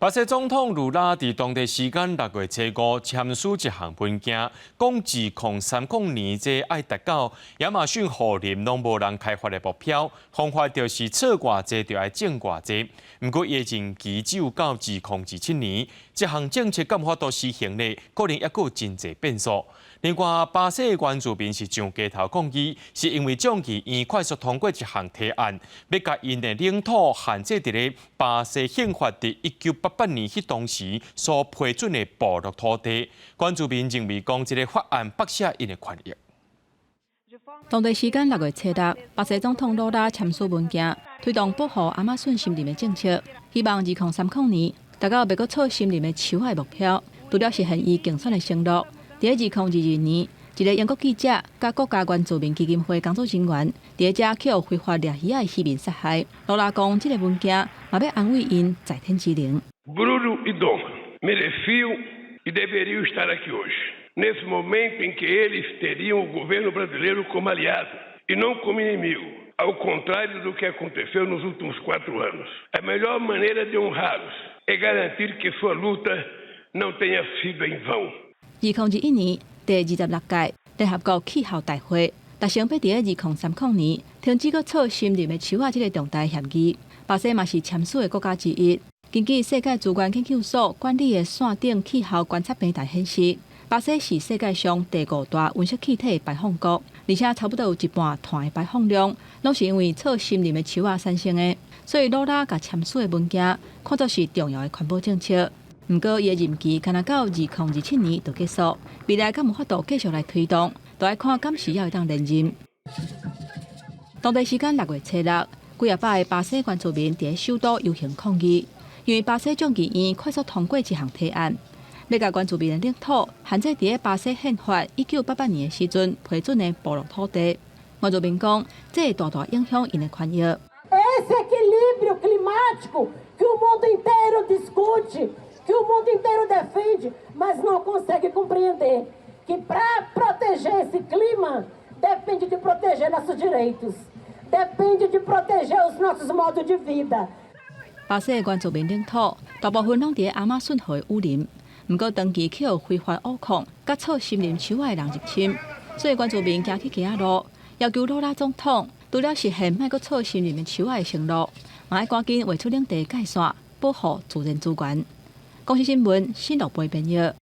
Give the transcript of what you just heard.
巴西总统卢拉伫当地时间6月7日签署一项文件，讲2030年这爱达到亚马逊雨林拢无人开发的目标，方法就是测偌济就爱种偌济。不过，伊任期只有到2027年，这项政策敢有法度实行呢？可能还有真侪变数。另外，巴西的原住民是上街头抗议，是因为众议院快速通过一项提案，要甲因的领土限制伫咧巴西宪法伫1988年迄当时所批准的部落土地。原住民认为讲，这个法案剥削因的权益。当地时间6月7日，巴西总统卢拉签署文件，推动保护亚马逊森林的政策，希望2030年达到袂阁错森林的树的目标。除了实现伊竞选的承诺，伫2022年，一个英国记者甲国家原住民基金会工作人员伫遮去互非法掠鱼的渔民杀害。卢拉讲，这个文件嘛要安慰因在天之灵。Bruno e Dom mereciam e deveriam estar aqui hoje, nesse momento em que eles teriam o governo brasileiro como aliado e não como inimigo, ao contrário do que aconteceu nos últimos 4 anos. A melhor maneira de honrá-los é garantir que sua luta não tenha sido em vão. 2021年第26届联合国气候大会达成要伫2030年停止搁错森林的树啊，这个重大协议。巴西嘛是签署的国家之一。根据世界资源研究所管理的线顶气候观测平台显示，巴西是世界上第5大温室气体排放国，而且差不多有一半碳的排放量，拢是因为错森林的树啊产生的。所以卢拉甲签署的文件看作是重要的环保政策。不过，伊的任期敢若到2027年就结束，未来敢有法度继续来推动，就要看敢是要会当连任。当地时间6月7日，几廿百个巴西原住民伫首都游行抗议，因为巴西众议院快速通过一项提案，要甲原住民的领土限制伫巴西宪法1988年的时阵批准的部落土地。原住民讲，这会大大影响因的权益。Esse equilíbrio climático que o mundo inteiro discute, que o mundo inteiro defende, mas não consegue compreender que para proteger esse clima depende de proteger nossos direitos, depende de proteger os nossos modos de vida. 巴西的原住民领土大部分拢伫亚马逊河的雨林，不过长期去有非法挖矿、甲错森林树的人入侵，所以原住民行去街仔路，要求卢拉总统除了实现莫搁错森林的树的承诺，嘛要赶紧画出领地界线，保护自然资源。公视新闻新乐杯编译。